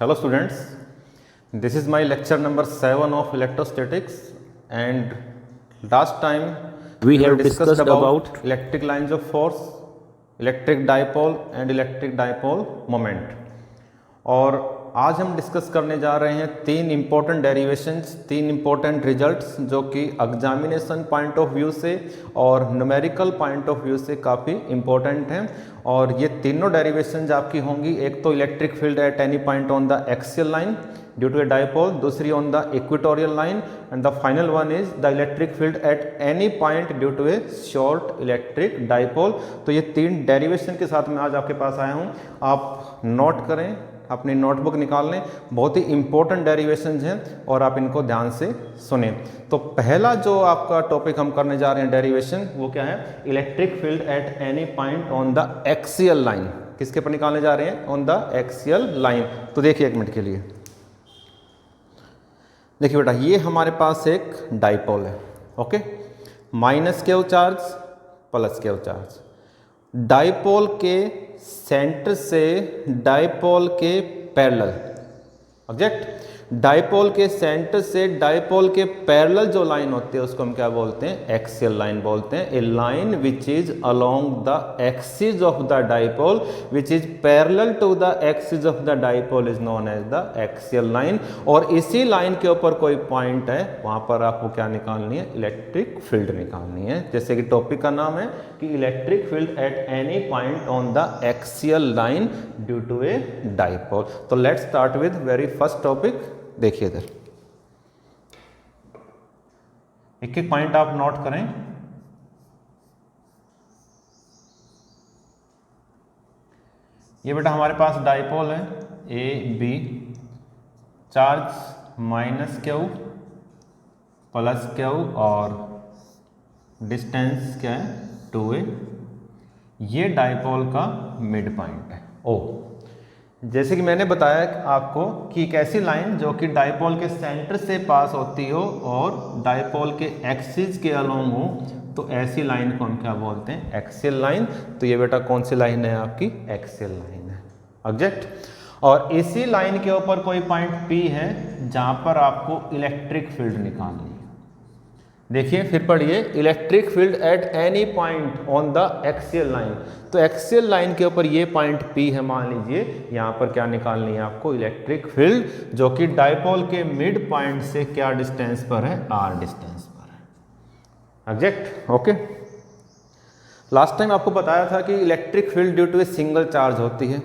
Hello students, this is my lecture number 7 of electrostatics, and last time we have discussed about electric lines of force, electric dipole and electric dipole moment. और आज हम discuss करने जा रहे हैं तीन important derivations, तीन important results जो कि एग्जामिनेशन पॉइंट ऑफ व्यू से और न्यूमेरिकल पॉइंट ऑफ व्यू से काफ़ी इम्पोर्टेंट हैं। और ये तीनों डेरिवेशंस आपकी होंगी, एक तो electric field at any point on the axial line due to a dipole, दूसरी on the equatorial line, and the final one is the electric field at any point due to a short electric dipole. तो ये तीन derivation के साथ मैं आज आपके पास आया हूँ। आप नोट करें, अपनी नोटबुक निकाल लें, बहुत ही इंपॉर्टेंट डेरिवेशंस हैं और आप इनको ध्यान से सुनें। तो पहला जो आपका टॉपिक हम करने जा रहे हैं डेरिवेशन, वो क्या है? Electric field at any point on the axial line. किसके पर निकालने जा रहे हैं? On the axial line. तो देखिए एक मिनट के लिए, देखिए बेटा, ये हमारे पास एक डाइपोल है, okay, minus Q charge plus Q charge. Dipole के सेंटर से डाइपोल के पैरेलल, ऑब्जेक्ट, डाइपोल के सेंटर से डाइपोल के पैरेलल जो लाइन होती है उसको हम क्या बोलते हैं? एक्सियल लाइन बोलते हैं। A line which is along the axis of the dipole which is parallel to the axis of the dipole is known as the axial line. और इसी लाइन के ऊपर कोई पॉइंट है, वहां पर आपको क्या निकालनी है? इलेक्ट्रिक फील्ड निकालनी है। जैसे कि टॉपिक का नाम है कि electric field at any point on the axial line due to a dipole. तो let's start with very first topic. देखिए इधर एक एक पॉइंट आप नोट करें। ये बेटा हमारे पास डाइपोल है A B, charge minus Q plus Q और डिस्टेंस क्या है? 2a। ये डाइपोल का मिड पॉइंट है ओ। जैसे कि मैंने बताया आपको कि एक ऐसी लाइन जो कि डाइपोल के सेंटर से पास होती हो और डाइपोल के एक्सिस के अलोंग हो, तो ऐसी लाइन को हम क्या बोलते हैं? Axial line. तो ये बेटा कौन सी लाइन है? आपकी एक्सियल लाइन है, ऑब्जेक्ट। और इसी लाइन के ऊपर कोई पॉइंट P है जहां पर आपको इलेक्ट्रिक फील्ड निकालनी है। देखिए फिर पढ़िए, electric field at any point on the axial line. तो एक्सियल लाइन के ऊपर ये पॉइंट P है, मान लीजिए, यहाँ पर क्या निकालनी है आपको? इलेक्ट्रिक फील्ड, जो कि डाइपोल के मिड पॉइंट से क्या डिस्टेंस पर है? r डिस्टेंस पर है, ऑब्जेक्ट, ओके। लास्ट टाइम आपको बताया था कि electric field due to a single charge होती है।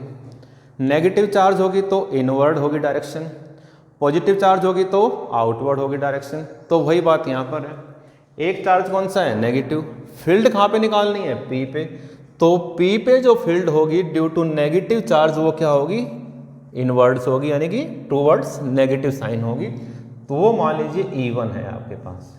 नेगेटिव चार्ज होगी तो इनवर्ड होगी डायरेक्शन, पॉजिटिव चार्ज होगी तो आउटवर्ड होगी डायरेक्शन। तो वही बात यहाँ पर है। एक चार्ज कौन सा है? नेगेटिव। फील्ड कहाँ पे निकालनी है? P पे। तो P पे जो फील्ड होगी ड्यू टू नेगेटिव चार्ज, वो क्या होगी? इनवर्ड्स होगी, यानी कि टूवर्ड्स नेगेटिव साइन होगी। तो वो मान लीजिए E1 है आपके पास।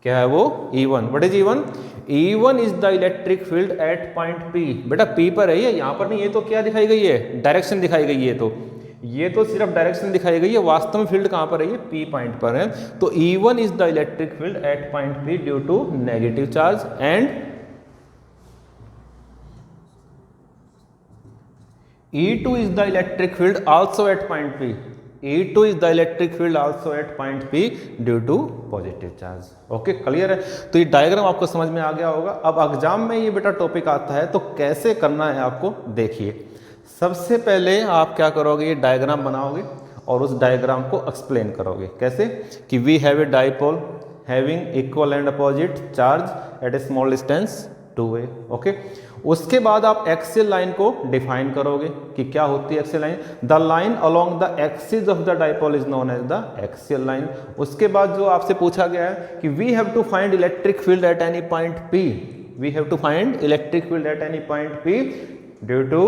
क्या है वो? E1। What is E1? E1 is the electric field at point P। बेटा P पर है ये, यहाँ पर नहीं। ये तो क्या दिखाई गई है? डायरेक्शन दिखाई गई है। ये तो सिर्फ डायरेक्शन दिखाई गई है, वास्तव में फील्ड कहां पर है? ये P पॉइंट पर है। तो E1 is the electric field at point P due to negative charge, and E2 is the electric field also at point P। E2 is the electric field also at point P due to positive charge. Okay, clear है? तो ये diagram आपको समझ में आ गया होगा। अब एग्जाम में ये बेटा टॉपिक आता है, तो कैसे करना है आपको देखिए। सबसे पहले आप क्या करोगे? ये डायग्राम बनाओगे और उस डायग्राम को एक्सप्लेन करोगे। कैसे? कि we have a dipole having equal and opposite charge at a small distance 2a, okay. उसके बाद आप एक्सियल लाइन को डिफाइन करोगे कि क्या होती है axial line. The line along the axis of the dipole is known as the axial line. उसके बाद जो आपसे पूछा गया है कि we have to find electric field at any point P। We have to find electric field at any point P due to,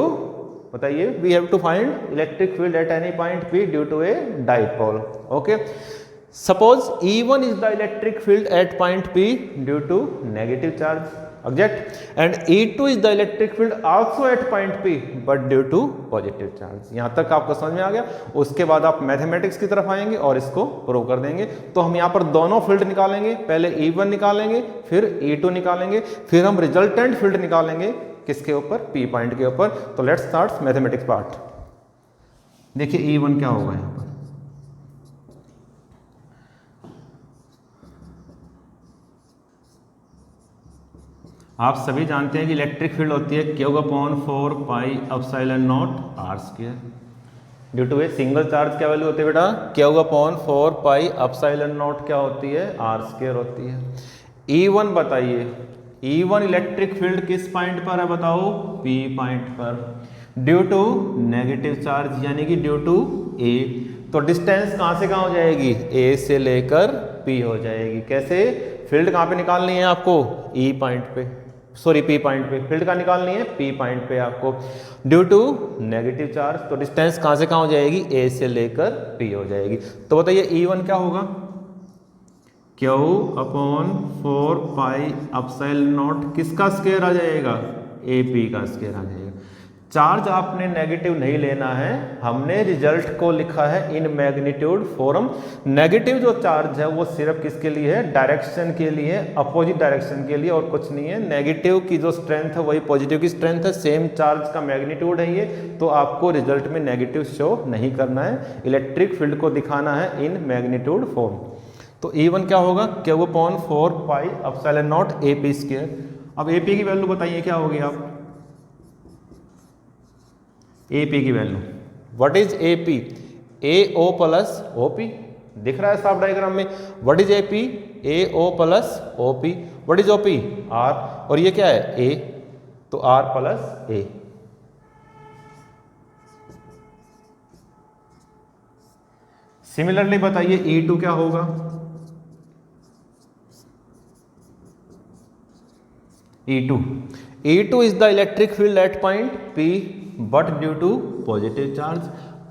बताइए, we have to find electric field at any point P due to a dipole, okay. Suppose E1 is the electric field at point P due to negative charge, object, and E2 is the electric field also at point P but due to positive charge. यहां तक आपको समझ में आ गया। उसके बाद आप मैथमेटिक्स की तरफ आएंगे और इसको प्रूव कर देंगे। तो हम यहाँ पर दोनों फील्ड निकालेंगे, पहले E1 निकालेंगे, फिर E2 निकालेंगे, फिर हम रिजल्टेंट फील्ड निकालेंगे किसके ऊपर? P पॉइंट के ऊपर। तो लेट्स स्टार्ट मैथमेटिक्स पार्ट। देखिए E1 क्या होगा यहाँ पर, आप सभी जानते हैं कि इलेक्ट्रिक फील्ड होती है Q/4πε0r²। Due to a single charge क्या वैल्यू होती है बेटा, Q/4πε0 क्या होती है, r² होती है। E1 बताइए, E1 इलेक्ट्रिक फील्ड किस पॉइंट पर है बताओ, P पॉइंट पर, ड्यू टू नेगेटिव चार्ज यानी कि ड्यू टू A। तो डिस्टेंस कहाँ से कहाँ हो जाएगी, A से लेकर P हो जाएगी। कैसे, फील्ड कहाँ पे निकालनी है आपको, E पॉइंट पे, सॉरी P पॉइंट पे, फील्ड कहाँ निकालनी है, P पॉइंट पे आपको, ड्यू टू नेगेटिव चार्ज। तो डिस्टेंस कहाँ से कहाँ हो जाएगी, A से लेकर P हो जाएगी। तो बताइए E1 क्या होगा, Q/4πε0 किसका स्क्वायर आ जाएगा, AP का स्क्वायर आ जाएगा। चार्ज आपने नेगेटिव नहीं लेना है, हमने रिजल्ट को लिखा है इन मैग्नीट्यूड फॉर्म। नेगेटिव जो चार्ज है वो सिर्फ किसके लिए है, डायरेक्शन के लिए, अपोजिट डायरेक्शन के लिए, और कुछ नहीं है। नेगेटिव की जो स्ट्रेंथ है वही पॉजिटिव की स्ट्रेंथ है, सेम चार्ज का मैग्नीट्यूड है ये, तो आपको रिजल्ट में नेगेटिव शो नहीं करना है, इलेक्ट्रिक फील्ड को दिखाना है इन मैग्नीट्यूड फॉर्म। तो E1 क्या होगा, Q/4πε0 AP²। अब AP की वैल्यू बताइए क्या होगी आप, AP की value, what is AP, AO plus OP, दिख रहा है साफ डायग्राम में, what is AP, AO plus OP, what is OP, R, और ये क्या है A, तो R प्लस A। सिमिलरली बताइए E2 क्या होगा, E2 is the electric field at point P but due to positive charge.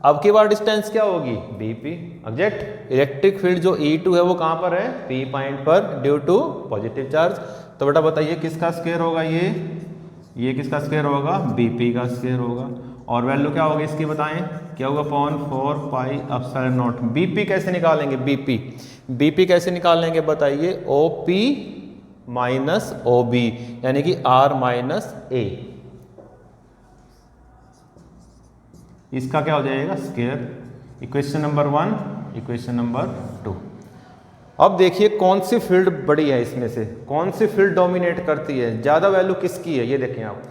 अब की बार डिस्टेंस क्या होगी, BP। एग्जैक्ट इलेक्ट्रिक फील्ड जो E2 है वो कहां पर है, P पॉइंट पर, ड्यू टू पॉजिटिव चार्ज। तो बेटा बताइए किसका स्क्वायर होगा, ये किसका स्क्वायर होगा, BP का स्क्वायर होगा। और वैल्यू क्या होगी इसकी बताएं, क्या होगा, 4πε0। BP कैसे निकालेंगे, BP कैसे निकालेंगे बताइए, OP माइनस OB यानी कि R माइनस A, इसका क्या हो जाएगा, square. Equation number 1, equation number 2। अब देखिए कौन सी फील्ड बड़ी है इसमें से, कौन सी फील्ड डोमिनेट करती है, ज्यादा वैल्यू किसकी है, ये देखें आप,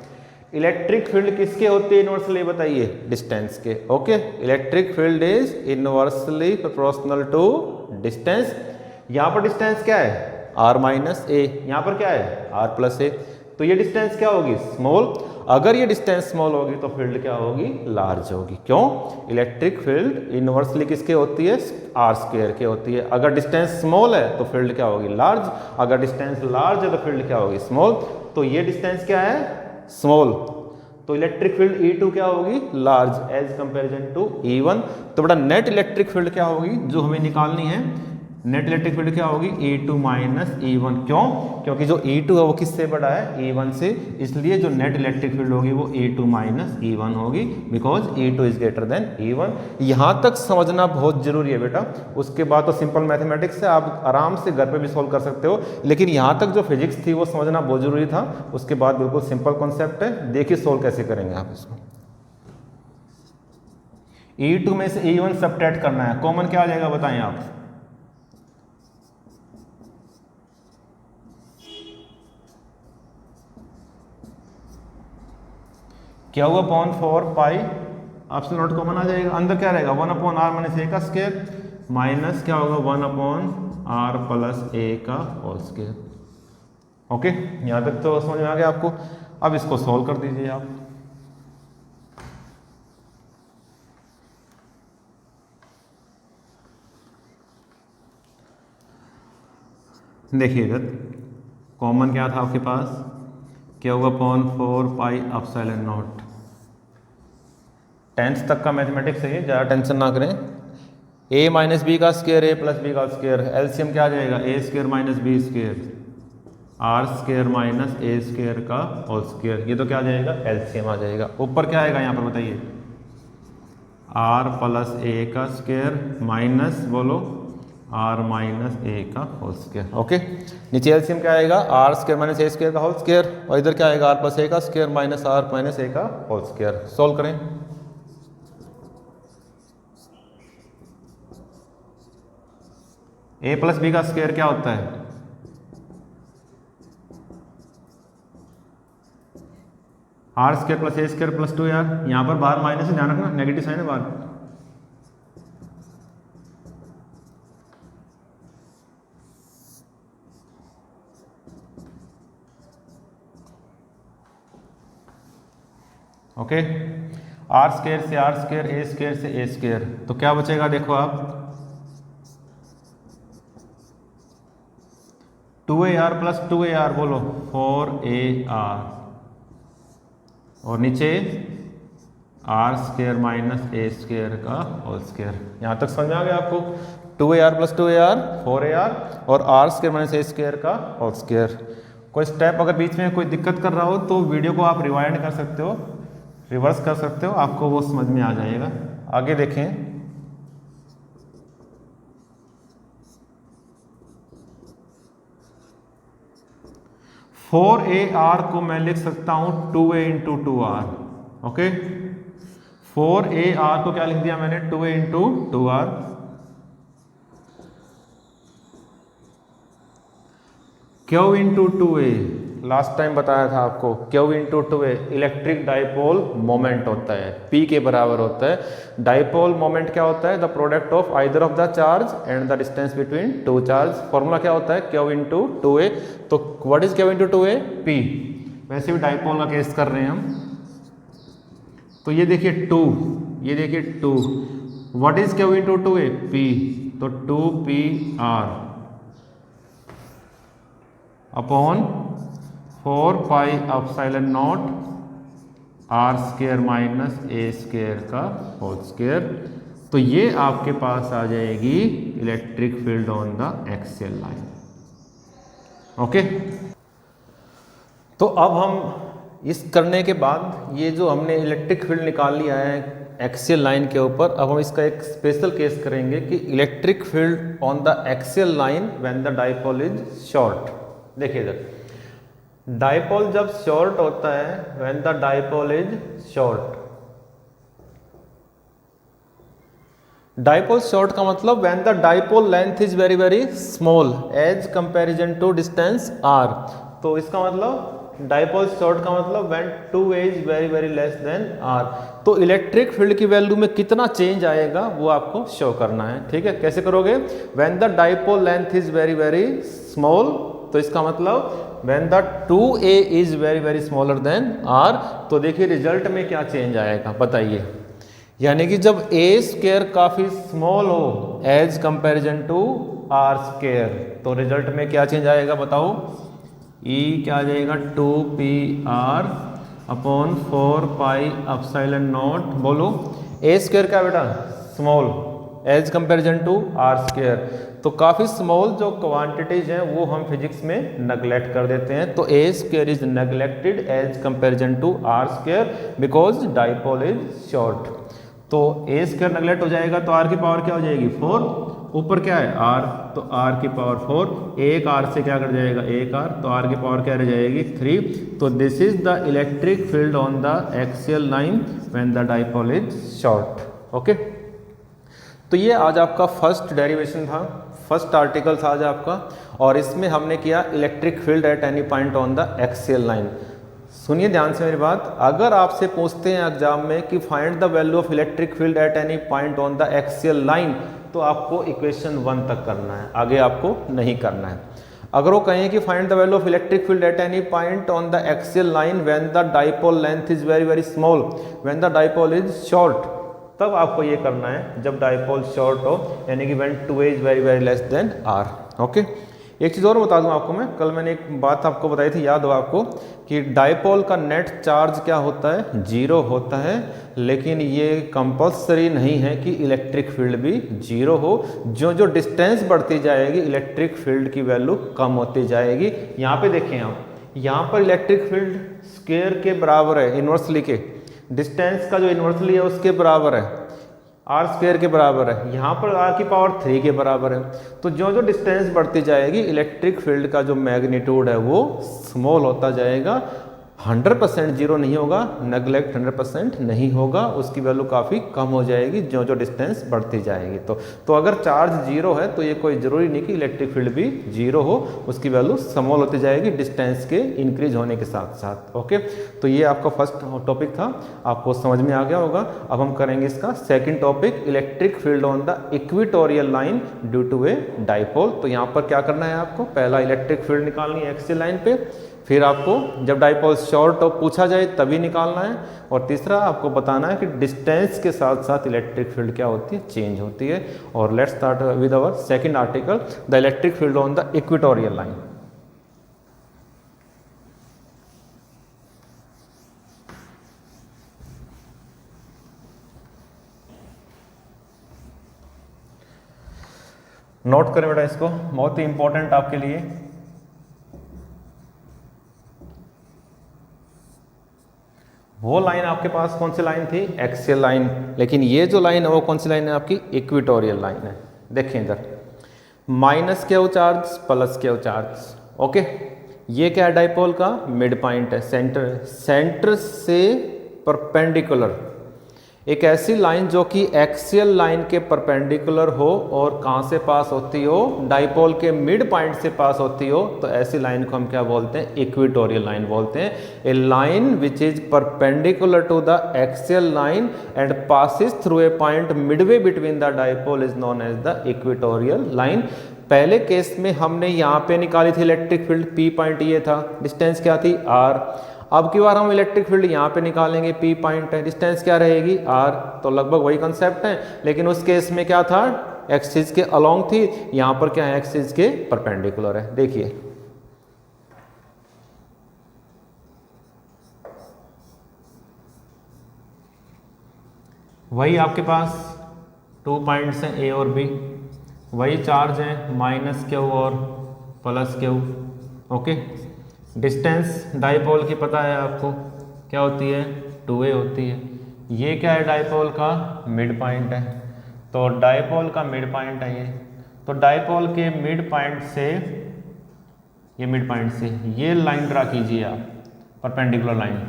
इलेक्ट्रिक फील्ड किसके होती है इनवर्सली बताइए, डिस्टेंस के। Okay, electric field is inversely proportional to distance. यहां पर डिस्टेंस क्या है, R माइनस A, यहाँ पर क्या है, R प्लस A। तो ये डिस्टेंस क्या होगी, स्मॉल। अगर ये डिस्टेंस स्मॉल होगी तो फील्ड क्या होगी, लार्ज होगी। क्यों, इलेक्ट्रिक फील्ड इनवर्सली किसके होती है, R² के होती है। अगर डिस्टेंस स्मॉल है तो फील्ड क्या होगी, लार्ज। अगर डिस्टेंस लार्ज है तो फील्ड क्या होगी, स्मॉल। तो ये डिस्टेंस क्या है, स्मॉल, तो इलेक्ट्रिक फील्ड E2 क्या होगी, large as comparison to E1। तो बेटा नेट इलेक्ट्रिक फील्ड क्या होगी जो हमें निकालनी है, नेट इलेक्ट्रिक फील्ड क्या होगी, E2 माइनस E1। क्यों, क्योंकि जो E2 है वो किससे बड़ा है, E1 से, इसलिए जो नेट इलेक्ट्रिक फील्ड होगी वो E2 माइनस E1 होगी, because E2 is greater than E1। यहां तक समझना बहुत जरूरी है बेटा, उसके बाद तो सिंपल मैथमेटिक्स है, आप आराम से घर पे भी सोल्व कर सकते हो, लेकिन यहां तक जो फिजिक्स थी वो समझना बहुत जरूरी था। उसके बाद बिल्कुल सिंपल कॉन्सेप्ट है, देखिए सोल्व कैसे करेंगे आप इसको। E2 में से E1 सबट्रैक्ट करना है, कॉमन क्या आ जाएगा बताएं आप, क्या हुआ, 4πε0 कॉमन आ जाएगा, अंदर क्या रहेगा, 1/r माइनस A का स्क्वायर माइनस क्या होगा, 1/r प्लस A का होल स्क्वायर। ओके, यहां तक तो समझ में आ गया आपको। अब इसको सॉल्व कर दीजिए आप। देखिए इधर कॉमन क्या था आपके पास, क्या होगा, 4πε0। 10th तक का मैथमेटिक्स है ये, ज़्यादा टेंशन ना करें। A माइनस बी का स्क्वायर, A प्लस बी का स्क्वायर, एलसीएम क्या आ जाएगा, A² minus B², R² minus A² का होल स्क्वायर, ये तो क्या आ जाएगा, एलसीएम आ जाएगा। ऊपर क्या आएगा यहाँ पर बताइए, R प्लस A का स्क्वायर माइनस बोलो R माइनस A का होल स्क्वायर। ओके, नीचे एलसीएम क्या आएगा, R² माइनस A² का होल स्क्वायर, और इधर क्या आएगा, R प्लस A का square minus R minus A का होल स्क्वायर। सोल्व करें, ए प्लस बी का स्क्वायर क्या होता है? R square plus A square plus 2 यार, यहाँ पर बाहर माइनस है, ध्यान रखना नेगेटिव साइन है बाहर। ओके, आर स्क्वायर से आर स्क्वायर, ए स्क्वायर से ए स्क्वायर, तो क्या बचेगा देखो आप, 2ar प्लस 2ar, बोलो 4ar, और नीचे R square minus A square का होल स्क्वायर। यहाँ तक समझ में आ गया आपको? 2ar प्लस 2ar 4ar और R square minus A square का होल स्क्वायर। कोई स्टेप अगर बीच में कोई दिक्कत कर रहा हो तो वीडियो को आप रिवाइंड कर सकते हो, रिवर्स कर सकते हो, आपको वो समझ में आ जाएगा। आगे देखें, फोर ए आर को मैं लिख सकता हूं 2a into 2r। Okay, 4ar को क्या लिख दिया मैंने? 2a into 2r। Q into 2a, last time बताया था आपको, Q into 2a electric dipole moment होता है, P के बराबर होता है। डाइपोल मोमेंट क्या होता है? The product of either of the charge and the distance between two charge. Formula क्या होता है? Q into 2a। तो what is Q into 2a? P। वैसे भी डाइपोल का केस कर रहे हैं हम, तो ये देखिए 2, ये देखिए 2, what is Q into 2a? P। तो 2pr upon 4 pi epsilon naught R square minus A square का होल स्क्वायर। तो ये आपके पास आ जाएगी electric field on the axial line. Okay, तो अब हम इस करने के बाद ये जो हमने इलेक्ट्रिक फील्ड निकाल लिया है एक्सियल लाइन के ऊपर, अब हम इसका एक स्पेशल केस करेंगे कि electric field on the axial line when the dipole is short. देखिए इधर, डाइपोल जब शॉर्ट होता है, when the dipole is short, dipole short का मतलब when the dipole length is very very small as comparison to distance r। तो इसका मतलब डाइपोल शॉर्ट का मतलब when 2a is very very less than r। तो इलेक्ट्रिक फील्ड की value में कितना चेंज आएगा वो आपको शो करना है। ठीक है, कैसे करोगे? When the dipole length is very very small, तो इसका मतलब when the 2a is very very smaller than r। तो देखिए रिजल्ट में क्या चेंज आएगा बताइए, यानी कि जब a स्क्वायर काफी स्मॉल हो as comparison to r square, तो रिजल्ट में क्या चेंज आएगा बताओ? e क्या आ जाएगा? 2pr upon 4 pi epsilon naught, बोलो a स्क्वायर क्या बेटा? Small as comparison to r square. तो काफ़ी स्मॉल जो क्वांटिटीज हैं वो हम फिजिक्स में नेगलेक्ट कर देते हैं। तो a square is neglected as comparison to r square because dipole is short. तो a स्क्वायर नेगलेक्ट हो जाएगा तो r की पावर क्या हो जाएगी? 4। ऊपर क्या है? r, तो r की पावर 4, एक r से क्या कर जाएगा? एक r, तो r की पावर क्या रह जाएगी? 3। तो this is the electric field on the axial line when the dipole is short. Okay, तो ये आज आपका फर्स्ट डेरिवेशन था, फर्स्ट आर्टिकल था आज आपका, और इसमें हमने किया electric field at any point on the axial line. सुनिए ध्यान से मेरी बात, अगर आपसे पूछते हैं एग्जाम में कि find the value of electric field at any point on the axial line, तो आपको इक्वेशन 1 तक करना है, आगे आपको नहीं करना है। अगर वो कहें कि find the value of electric field at any point on the axial line when the dipole length is very very small, when the dipole is short, तब आपको ये करना है जब डाइपोल शॉर्ट हो, यानी कि when 2a is very very less than r। Okay, एक चीज़ और बता दूं आपको मैं, कल मैंने एक बात आपको बताई थी, याद हो आपको, कि डाइपोल का नेट चार्ज क्या होता है? 0 होता है, लेकिन ये कंपल्सरी नहीं है कि इलेक्ट्रिक फील्ड भी 0 हो। जो जो डिस्टेंस बढ़ती जाएगी इलेक्ट्रिक फील्ड की वैल्यू कम होती जाएगी। यहाँ पे देखें आप, यहाँ पर इलेक्ट्रिक फील्ड स्क्वायर के बराबर है, इन्वर्सली के, डिस्टेंस का जो इन्वर्सली है उसके बराबर है, आर स्क्वायर के बराबर है, यहाँ पर आर की पावर 3 के बराबर है। तो जो जो डिस्टेंस बढ़ती जाएगी इलेक्ट्रिक फील्ड का जो मैग्नीट्यूड है वो स्मॉल होता जाएगा, 100% जीरो नहीं होगा, नेगलेक्ट 100% नहीं होगा, उसकी वैल्यू काफ़ी कम हो जाएगी जो जो डिस्टेंस बढ़ती जाएगी। तो अगर चार्ज जीरो है तो ये कोई ज़रूरी नहीं कि इलेक्ट्रिक फील्ड भी जीरो हो, उसकी वैल्यू स्मॉल होती जाएगी डिस्टेंस के इंक्रीज होने के साथ साथ। ओके, तो ये आपका फर्स्ट टॉपिक था, आपको समझ में आ गया होगा। अब हम करेंगे इसका second topic, electric field on the equatorial line due to a dipole. तो यहाँ पर क्या करना है आपको, पहला इलेक्ट्रिक फील्ड निकालनी है एक्सियल लाइन पे, फिर आपको जब डाइपोल शॉर्ट पूछा जाए तभी निकालना है, और तीसरा आपको बताना है कि डिस्टेंस के साथ साथ इलेक्ट्रिक फील्ड क्या होती है, चेंज होती है। और let's start with our second article, the electric field on the equatorial line. Note करें बेटा इसको, बहुत ही इंपॉर्टेंट आपके लिए। वो लाइन आपके पास कौन सी लाइन थी, एक्सियल लाइन, लेकिन ये जो लाइन है वो कौन सी लाइन है आपकी, इक्वेटोरियल लाइन है। देखें इधर, minus Q charge plus Q charge. Okay, ये क्या है, डाइपोल का मिड पॉइंट है, सेंटर से परपेंडिकुलर एक ऐसी लाइन जो कि एक्सियल लाइन के परपेंडिकुलर हो और कहाँ से पास होती हो, डाइपोल के मिड पॉइंट से पास होती हो, तो ऐसी लाइन को हम क्या बोलते हैं, इक्वेटोरियल लाइन बोलते हैं। A line which is perpendicular to the axial line and passes through a point midway between the dipole is known as the equatorial line. पहले केस में हमने यहाँ पे निकाली थी इलेक्ट्रिक फील्ड, पी पॉइंट ये था, डिस्टेंस क्या थी, आर। अब की बार हम इलेक्ट्रिक फील्ड यहाँ पे निकालेंगे, पी पॉइंट है, डिस्टेंस क्या रहेगी, आर। तो लगभग वही कंसेप्ट है, लेकिन उस केस में क्या था, एक्सिस के अलोंग थी, यहाँ पर क्या है, एक्सिस के परपेंडिकुलर है। देखिए वही आपके पास 2 पॉइंट्स हैं ए और बी, वही चार्ज है माइनस क्यू और plus Q. Okay, distance dipole की पता है आपको क्या होती है, 2a होती है। ये क्या है, डाइपोल का मिड पॉइंट है, तो डाइपोल का मिड पॉइंट है ये। तो डाइपोल के मिड पॉइंट से, ये मिड पॉइंट से ये लाइन ड्रा कीजिए आप, परपेंडिकुलर लाइन।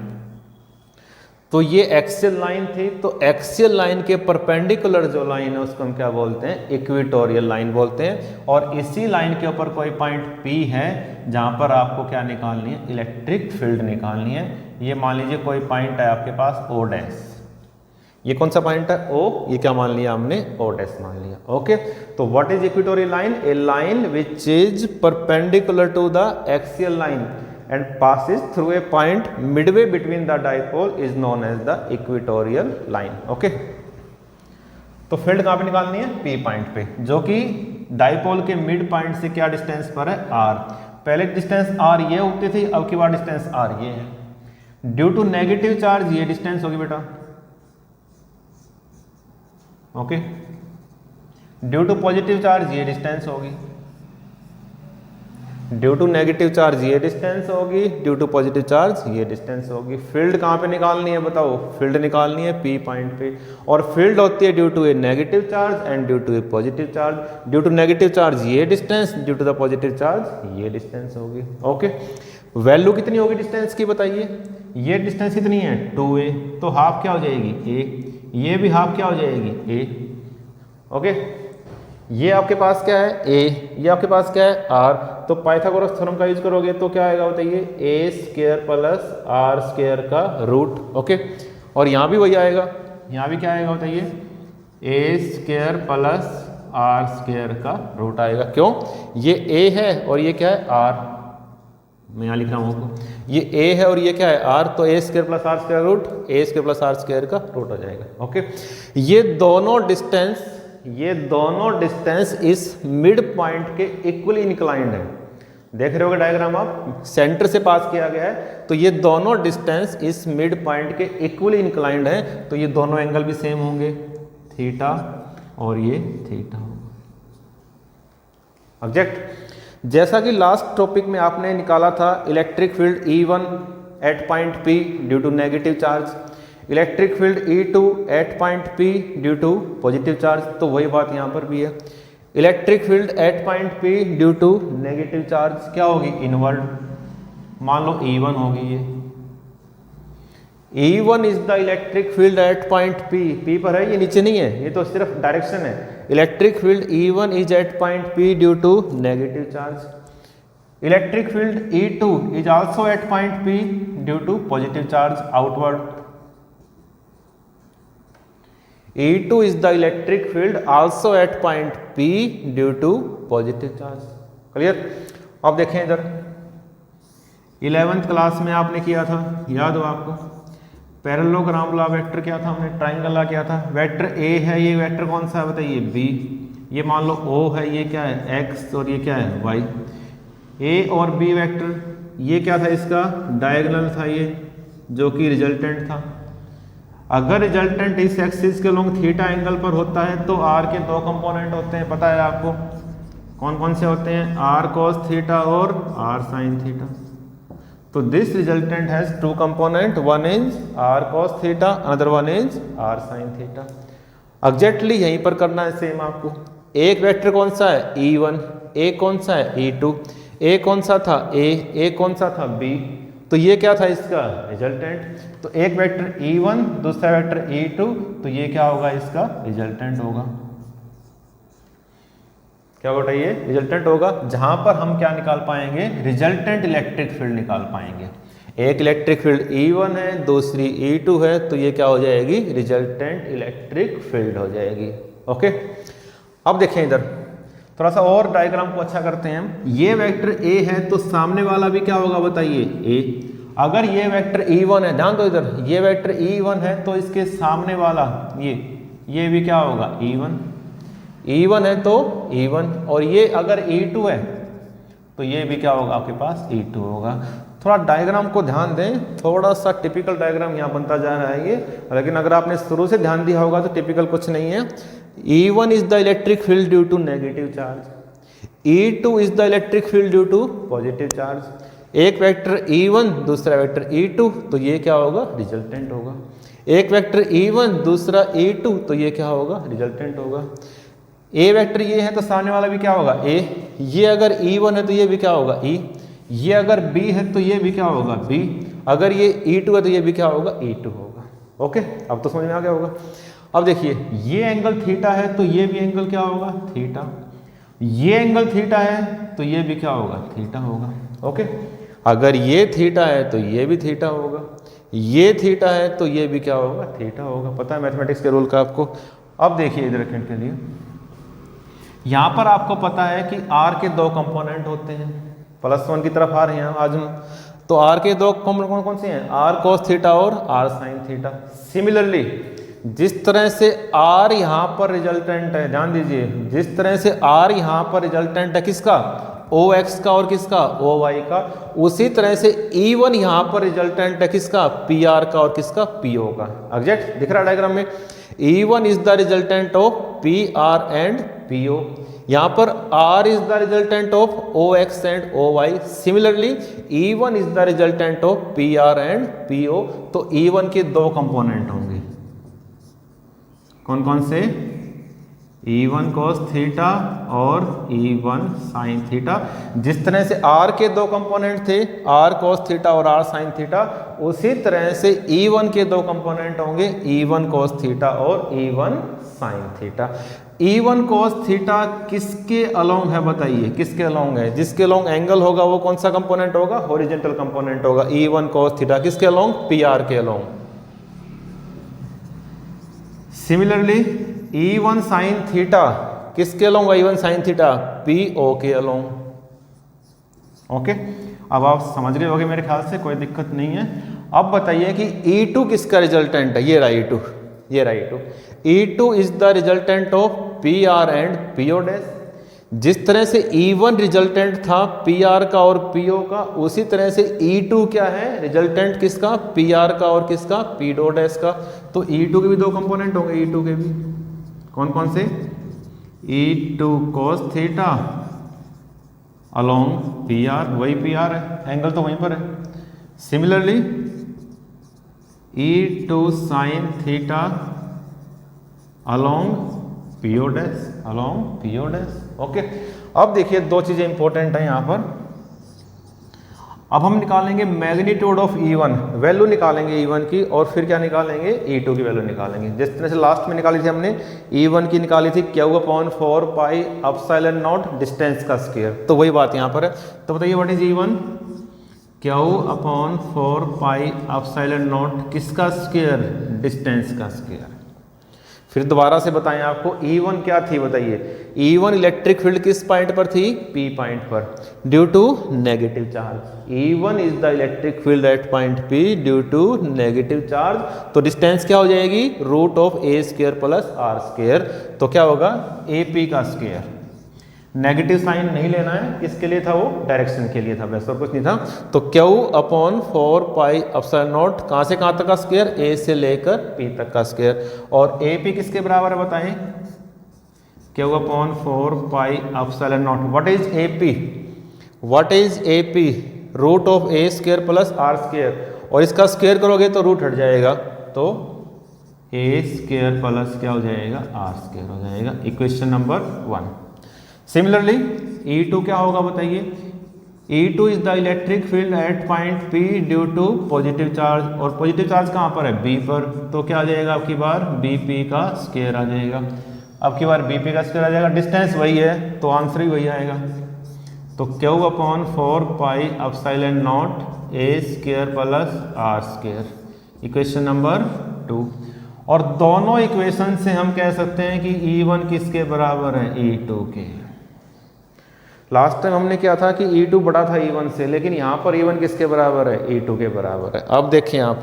तो ये एक्सियल लाइन थी, तो एक्सियल लाइन के परपेंडिकुलर जो लाइन है उसको हम क्या बोलते हैं, इक्वेटोरियल लाइन बोलते हैं। और इसी लाइन के ऊपर कोई पॉइंट P है जहां पर आपको क्या निकालनी है, इलेक्ट्रिक फील्ड निकालनी है। ये मान लीजिए कोई पॉइंट है आपके पास O डैश, ये कौन सा पॉइंट है, O, ये क्या मान लिया हमने, O डैश मान लिया। ओके, तो what is equatorial line, a line which is perpendicular to the axial line and passes through a point midway between the dipole is known as the equatorial line. Okay, तो field कहाँ पे निकालनी है, P point पे, जो कि dipole के mid point से क्या डिस्टेंस पर है, R। पहले डिस्टेंस R ये होती थी, अब की बार डिस्टेंस R ये है। ड्यू टू नेगेटिव चार्ज ये डिस्टेंस होगी बेटा। Okay, due to positive charge ये डिस्टेंस होगी, ड्यू टू नेगेटिव चार्ज ये डिस्टेंस होगी, ड्यू टू पॉजिटिव चार्ज ये डिस्टेंस होगी। फील्ड कहाँ पे निकालनी है बताओ, फील्ड निकालनी है P पॉइंट पे, और फील्ड होती है due to a negative charge and due to a positive charge. Due to negative charge ये distance, due to the positive charge ये डिस्टेंस होगी। ओके, वैल्यू कितनी होगी डिस्टेंस की बताइए, ये डिस्टेंस कितनी है, 2a, तो हाफ क्या हो जाएगी, a, ये भी हाफ क्या हो जाएगी, a। ओके, ये आपके पास क्या है, a, ये आपके पास क्या है, r। तो पाइथागोरस थ्योरम का यूज करोगे तो क्या आएगा बताइए, a square plus r square का रूट। ओके, और यहाँ भी वही आएगा, यहाँ भी क्या आएगा बताइए, a square plus r square का रूट आएगा। क्यों, ये a है और ये क्या है, r। मैं यहाँ लिख रहा हूँ आपको, ये a है और ये क्या है, r, तो a square plus r square root, a square plus r square का रूट हो जाएगा। ओके, ये दोनों डिस्टेंस इस मिड पॉइंट के इक्वली इंक्लाइंड है। देख रहे होगे डायग्राम आप, सेंटर से पास किया गया है, तो ये दोनों डिस्टेंस इस मिड पॉइंट के इक्वली इंक्लाइंड है, तो ये दोनों एंगल भी सेम होंगे, थीटा और ये थीटा होगा। ऑब्जेक्ट, जैसा कि लास्ट टॉपिक में आपने निकाला था electric field E1 at point P due to negative charge, electric field E2 at point P due to positive charge, तो वही बात यहाँ पर भी है। Electric field at point P due to negative charge क्या होगी, इनवर्ड। मान लो E1 होगी ये, E1 is the electric field at point P पर है, ये नीचे नहीं है, ये तो सिर्फ डायरेक्शन है। Electric field E1 is at point P due to negative charge. Electric field E2 is also at point P due to positive charge outward. E2 is the electric field also at point P due to positive charge। Clear? अब देखें इधर 11th class में आपने किया था, याद हो आपको, पैरेललोग्राम ला वेक्टर क्या था, हमने ट्राइंगल ला क्या था। वेक्टर A है, ये वेक्टर कौन सा है बताइए, B। ये मान लो O है, ये क्या है X, और ये क्या है Y। A और B वेक्टर ये क्या था, इसका डायगोनल था ये, जो कि रिजल्टेंट था। अगर रिजल्टेंट इस एक्सिस के लोंग थीटा एंगल पर होता है तो आर के दो कंपोनेंट होते हैं, पता है आपको कौन कौन से होते हैं, आर कॉस थीटा और आर साइन थीटा। तो this resultant has two component, one is R cos theta, another one is R sine theta. Exactly यहीं पर करना है सेम आपको। एक वेक्टर कौन सा है E1, एक कौन सा है E2, एक कौन सा था A, एक कौन सा था B। तो ये क्या था इसका रिजल्टेंट। तो एक वेक्टर E1 दूसरा वेक्टर E2, तो ये क्या होगा इसका रिजल्टेंट होगा। क्या होगा ये रिजल्टेंट होगा, जहां पर हम क्या निकाल पाएंगे, रिजल्टेंट इलेक्ट्रिक फील्ड निकाल पाएंगे। एक इलेक्ट्रिक फील्ड E1 है, दूसरी E2 है, तो ये क्या हो जाएगी रिजल्टेंट इलेक्ट्रिक फील्ड हो जाएगी। ओके, अब देखें इधर थोड़ा सा और डायग्राम को अच्छा करते हैं हम। ये वेक्टर A है तो सामने वाला भी क्या होगा बताइए A। अगर ये वेक्टर E1 है, ध्यान दो इधर, ये वेक्टर E1 है तो इसके सामने वाला ये भी क्या होगा E1। E1 है तो E1, और ये अगर E2 है तो ये भी क्या होगा आपके पास E2 होगा। थोड़ा डायग्राम को ध्यान दें, थोड़ा सा टिपिकल डायग्राम यहाँ बनता जा रहा है ये, लेकिन अगर आपने शुरू से ध्यान दिया होगा तो टिपिकल कुछ नहीं है। E1 is the electric field due to negative charge, E2 is the electric field due to positive charge। एक वेक्टर E1 दूसरा वेक्टर E2, तो ये क्या होगा रिजल्टेंट होगा। एक वेक्टर E1 दूसरा E2, तो ये क्या होगा रिजल्टेंट होगा। ए वेक्टर ये है तो सामने वाला भी क्या होगा A। ये अगर E1 है तो ये भी क्या होगा E। ये अगर B है तो ये भी क्या होगा B। अगर ये E2 है तो ये भी क्या होगा E2 होगा। ओके, अब तो समझ में आ गया होगा। अब देखिए ये एंगल थीटा है तो ये भी एंगल क्या होगा थीटा। ये एंगल थीटा है तो ये भी क्या होगा थीटा होगा। ओके, अगर ये थीटा है तो ये भी थीटा होगा, ये थीटा है तो ये भी क्या होगा थीटा होगा। पता है मैथमेटिक्स के रूल का आपको। अब देखिए इधर रखने के लिए, यहाँ पर आपको पता है कि R के दो कंपोनेंट होते हैं, +1 की तरफ आ रहे हैं आज हम। तो R के दो कंपोनेंट कौन कौन से हैं, R cos थीटा और R sin थीटा। सिमिलरली जिस तरह से R यहाँ पर रिजल्टेंट है, ध्यान दीजिए, जिस तरह से R यहाँ पर रिजल्टेंट है किसका OX का और किसका OY का, उसी तरह से E1 यहाँ पर रिजल्टेंट है किसका PR का और किसका PO का। एग्जैक्ट दिख रहा है डायग्राम में। E1 is the resultant of PR and PO। यहाँ पर R is the resultant of OX and OY। Similarly E1 is the resultant of PR and PO। तो E1 के दो कंपोनेंट होंगे, कौन कौन से, E1 cos थीटा और E1 sin थीटा। जिस तरह से R के दो कंपोनेंट थे, R cos थीटा और R sin थीटा, उसी तरह से E1 के दो कंपोनेंट होंगे, E1 cos थीटा और E1 sin theta. E1 cos theta किसके अलोंग है बताइए, किसके अलोंग है, जिसके अलोंग एंगल होगा वो कौन सा कंपोनेंट होगा, हॉरिजॉन्टल कंपोनेंट होगा। E1 cos थीटा किसके अलोंग, PR के along. Similarly E1 sin theta किसके अलोंग, E1 sin थीटा PO के अलोंग। ओके, अब आप समझ गए होंगे मेरे ख्याल से, कोई दिक्कत नहीं है। अब बताइए कि E2 किसका रिजल्टेंट है, ये रहा E2, ये रहा E2। E2 is the resultant of PR and PO dash. जिस तरह से E1 रिजल्टेंट था PR का और PO का, उसी तरह से E2 क्या है रिजल्टेंट किसका, PR का और किसका P डॉट डैश का। तो E2 के भी दो कंपोनेंट होंगे, E2 के भी कौन कौन से, E2 cos theta along PR, वही PR है, एंगल तो वहीं पर है। Similarly E2 sin theta along PO dash, along PO dash. Okay, अब देखिए दो चीजें इंपॉर्टेंट है यहाँ पर। अब हम निकालेंगे मैग्नीट्यूड ऑफ E1, वैल्यू निकालेंगे E1 की, और फिर क्या निकालेंगे E2 की वैल्यू निकालेंगे। जिस तरह से लास्ट में निकाली थी हमने, E1 की निकाली थी Q/4 pi epsilon not distance का स्क्वायर, तो वही बात यहाँ पर है। तो बताइए what is E1, Q/4 pi epsilon not किसका स्क्वायर, डिस्टेंस का स्क्वायर। फिर दोबारा से बताएं आपको E1 क्या थी बताइए। E1 इलेक्ट्रिक फील्ड किस पॉइंट पर थी, P पॉइंट पर, due to negative charge. E1 is the electric field at point P due to negative charge. तो डिस्टेंस क्या हो जाएगी, root of A square plus R square. तो क्या होगा, AP का स्क्वायर। नेगेटिव साइन नहीं लेना है, किसके लिए था वो, डायरेक्शन के लिए था, वैसे और कुछ नहीं था। तो Q/4 पाई एप्सिलॉन नॉट कहाँ से कहाँ तक का स्क्वायर, A से लेकर P तक का स्क्वायर। और AP किसके बराबर है बताएं, Q/4 pi epsilon naught. What is AP, what is AP, root of A square plus R square. और इसका स्क्वायर करोगे तो रूट हट जाएगा, तो A स्क्वायर प्लस क्या हो जाएगा, R स्क्वायर हो जाएगा। Equation number 1। सिमिलरली E2 क्या होगा बताइए। E2 is the electric field at point P due to positive charge, और पॉजिटिव चार्ज कहाँ पर है, B पर। तो क्या आ जाएगा आपकी बार, BP का स्क्वायर आ जाएगा। अब की बार BP का स्क्वायर आ जाएगा, डिस्टेंस वही है तो आंसर ही वही आएगा। तो Q/4 pi epsilon naught A square plus R square, equation number 2। और दोनों इक्वेशन से हम कह सकते हैं कि E1 किसके बराबर है, E2 के। लास्ट टाइम हमने क्या था कि E2 बड़ा था E1 से, लेकिन यहाँ पर E1 किसके बराबर है, E2 के बराबर है। अब देखें आप,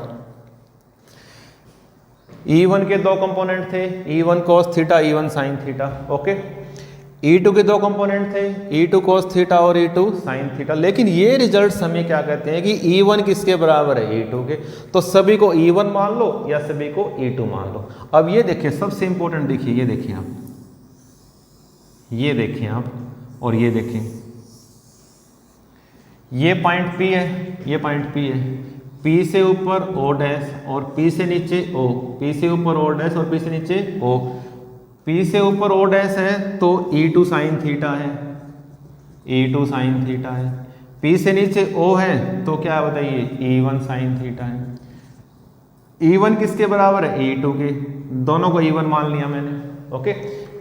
E1 के दो कंपोनेंट थे, E1 cos theta, E1 sin theta, okay. E2 के दो कंपोनेंट थे, E2 cos थीटा और E2 sin थीटा। लेकिन ये रिजल्ट हमें क्या कहते हैं कि E1 किसके बराबर है, E2 के। तो सभी को E1 मान लो या सभी को E2 मान लो। अब ये देखिए सबसे इंपॉर्टेंट, देखिए ये देखिए आप, ये देखिए आप, और ये देखें, ये पॉइंट P है, ये पॉइंट P है। P से ऊपर O डैश और P से नीचे O, P से ऊपर O डैश और P से नीचे O। P से ऊपर O डैश है तो E2 sin थीटा है, E2 sin थीटा है। P से नीचे O है तो क्या बताइए, E1 sin थीटा है। E1 किसके बराबर है, E2 के। दोनों को E1 मान लिया मैंने, okay.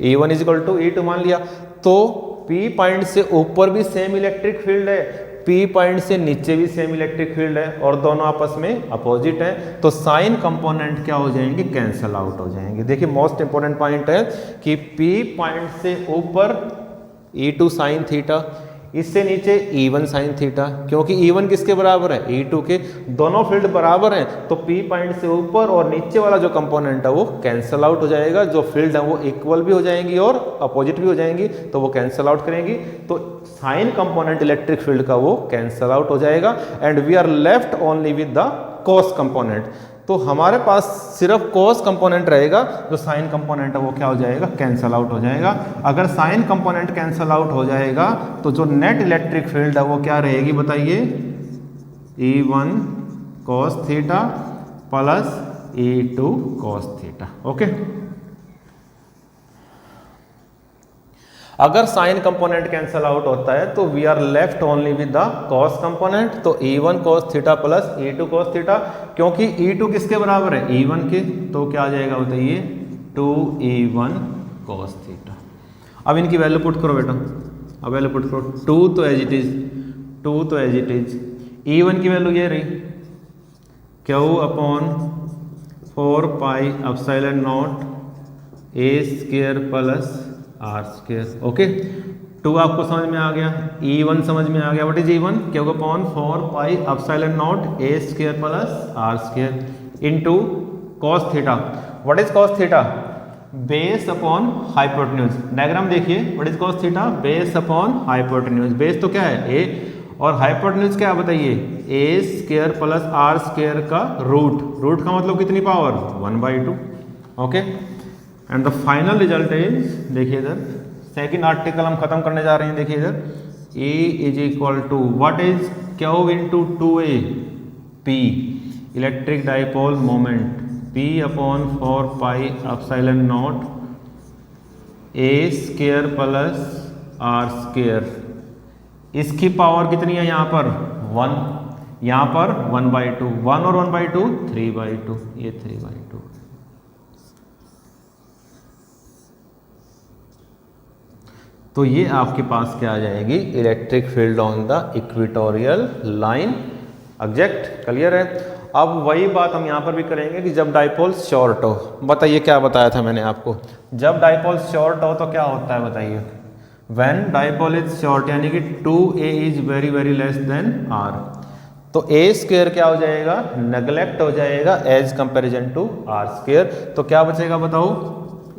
E1 is equal to E2 मान लिया। तो P पॉइंट से ऊपर भी सेम इलेक्ट्रिक फील्ड है, P पॉइंट से नीचे भी सेम इलेक्ट्रिक फील्ड है, और दोनों आपस में अपोजिट है। तो साइन कंपोनेंट क्या हो जाएंगे, कैंसल आउट हो जाएंगे। देखिए मोस्ट इंपोर्टेंट पॉइंट है कि P पॉइंट से ऊपर E2 sin थीटा, इससे नीचे E1 sin थीटा, क्योंकि E1 किसके बराबर है, E2 के। दोनों फील्ड बराबर हैं तो P पॉइंट से ऊपर और नीचे वाला जो कंपोनेंट है वो कैंसल आउट हो जाएगा। जो फील्ड है वो इक्वल भी हो जाएंगी और अपोजिट भी हो जाएंगी, तो वो कैंसल आउट करेंगी। तो साइन कंपोनेंट इलेक्ट्रिक फील्ड का वो कैंसल आउट हो जाएगा, and we are left only with the cos component. तो हमारे पास सिर्फ कॉस कंपोनेंट रहेगा, जो साइन कंपोनेंट है वो क्या हो जाएगा, कैंसल आउट हो जाएगा। अगर साइन कंपोनेंट कैंसल आउट हो जाएगा तो जो नेट इलेक्ट्रिक फील्ड है वो क्या रहेगी बताइए, E1 cos theta plus E2 cos theta, okay. अगर साइन कंपोनेंट कैंसल आउट होता है तो we are left only with the cos component. तो E1 cos theta plus E2 cos theta, क्योंकि E2 किसके बराबर है, E1 के। तो क्या आ जाएगा बताइए, 2E1 cos थीटा। अब इनकी वैल्यू पुट करो बेटा, अब वैल्यू पुट करो। 2 तो एज इट इज, 2 तो एज इट इज। E1 की वैल्यू ये रही, Q/4 pi epsilon naught A square plus R square, okay. 2 आपको समझ में आ गया, E1 समझ में आ गया। What is E1, Q/4 pi epsilon naught A square plus R square into cos theta. What is cos theta, base upon hypotenuse. Diagram देखिए, what is cos theta, base upon hypotenuse. Base तो क्या है A, और hypotenuse क्या बताइए, A square plus R square का root. Root का मतलब कितनी power, 1/2, okay. And the final result is, देखिए इधर सेकेंड आर्टिकल हम खत्म करने जा रहे हैं। देखिए इधर A is equal to what is Q into 2A P, electric dipole moment, P/4 pi epsilon naught A square plus R square. इसकी पावर कितनी है यहाँ पर, 1, यहाँ पर 1/2, 1 और 1/2 3/2, ये 3/2। तो ये आपके पास क्या आ जाएगी, electric field on the equatorial line. Object clear है। अब वही बात हम यहाँ पर भी करेंगे कि जब डाइपोल्स शॉर्ट हो, बताइए क्या बताया था मैंने आपको, जब डाइपोल्स शॉर्ट हो तो क्या होता है बताइए, व्हेन डाइपोल इज शॉर्ट यानी कि 2a is very very less than r, तो a स्क्वायर क्या हो जाएगा, नेग्लेक्ट हो जाएगा as comparison to r square. तो क्या बचेगा बताओ,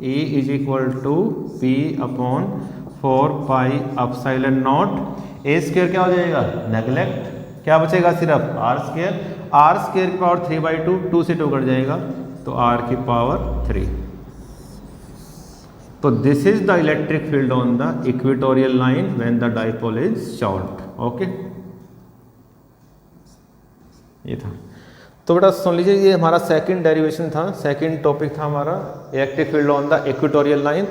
e is equal to p upon 4 pi epsilon naught, a square क्या हो जाएगा, नेग्लेक्ट, क्या बचेगा सिर्फ r स्क्वायर, r स्क्वायर की पावर 3/2, 2 से 2 कट जाएगा तो r की पावर 3। तो this is the electric field on the equatorial line when the dipole is short. Okay, ये था। तो बेटा सुन लीजिए, ये हमारा सेकंड डेरिवेशन था, सेकंड टॉपिक था हमारा electric field on the equatorial line.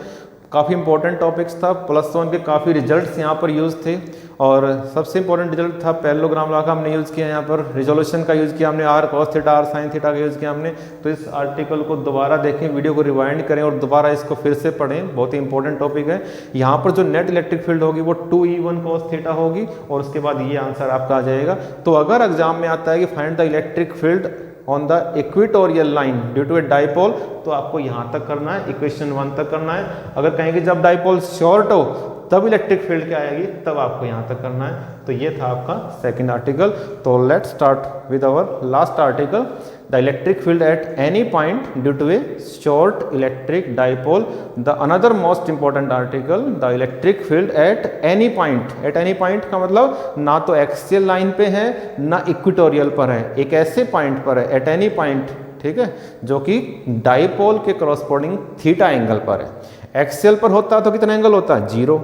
काफ़ी इंपॉर्टेंट टॉपिक्स था, +1 के काफ़ी रिजल्ट्स यहाँ पर यूज़ थे और सबसे इंपॉर्टेंट रिजल्ट था पैरेललोग्राम लॉ का हमने यूज़ किया, यहाँ पर रिजोल्यूशन का यूज़ किया हमने, r cos theta r sin theta का यूज़ किया हमने। तो इस आर्टिकल को दोबारा देखें, वीडियो को रिवाइंड करें और दोबारा इसको फिर से पढ़ें, बहुत ही इंपॉर्टेंट टॉपिक है। यहाँ पर जो नेट इलेक्ट्रिक फील्ड होगी वो 2E1 cos थीटा होगी और उसके बाद ये आंसर आपका आ जाएगा। तो अगर एग्जाम में आता है कि find the electric field on the equatorial line due to a dipole, तो आपको यहाँ तक करना है, इक्वेशन 1 तक करना है। अगर कहेंगे जब डाइपोल शॉर्ट हो तब इलेक्ट्रिक फील्ड क्या आएगी, तब आपको यहाँ तक करना है। तो ये था आपका सेकंड आर्टिकल। तो let's start with our last article, the electric field at any point due to a short electric dipole. The another most important article, the electric field at any point. At any point का मतलब ना तो axial line पे है ना equatorial पर है, एक ऐसे पॉइंट पर है, एट एनी पॉइंट, ठीक है, जो कि डाइपोल के करस्पॉन्डिंग थीटा एंगल पर है। एक्सियल पर होता तो कितना एंगल होता है, 0।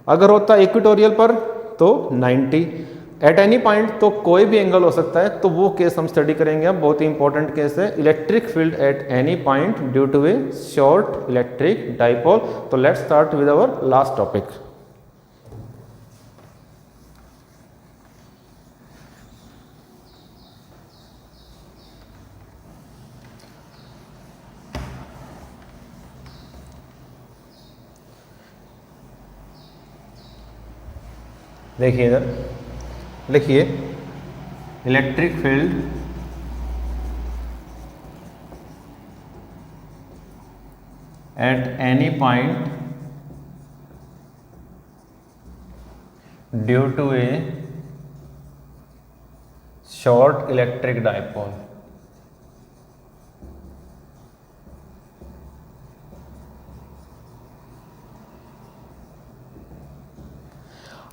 अगर होता इक्वेटोरियल पर तो 90। एट एनी पॉइंट तो कोई भी एंगल हो सकता है, तो वो केस हम स्टडी करेंगे। अब बहुत ही इंपॉर्टेंट केस है, electric field at any point due to a short electric dipole. तो let's start with our last topic. देखिए इधर लिखिए, electric field at any point due to a short electric dipole.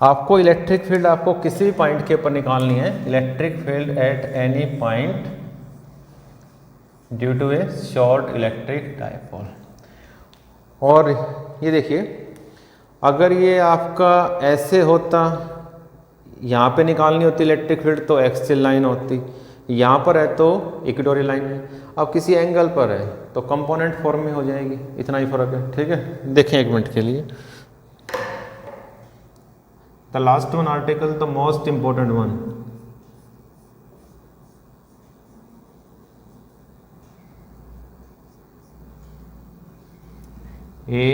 आपको इलेक्ट्रिक फील्ड आपको किसी भी point के ऊपर निकालनी है, electric field at any point due to a short electric dipole. और ये देखिए, अगर ये आपका ऐसे होता, यहाँ पे निकालनी होती इलेक्ट्रिक फील्ड तो एक्सियल लाइन होती, यहाँ पर है तो इक्वेटोरियल लाइन है। अब किसी एंगल पर है तो कंपोनेंट फॉर्म में हो जाएगी, इतना ही फर्क है, ठीक है। देखें एक मिनट के लिए, the last one article, the most important one, A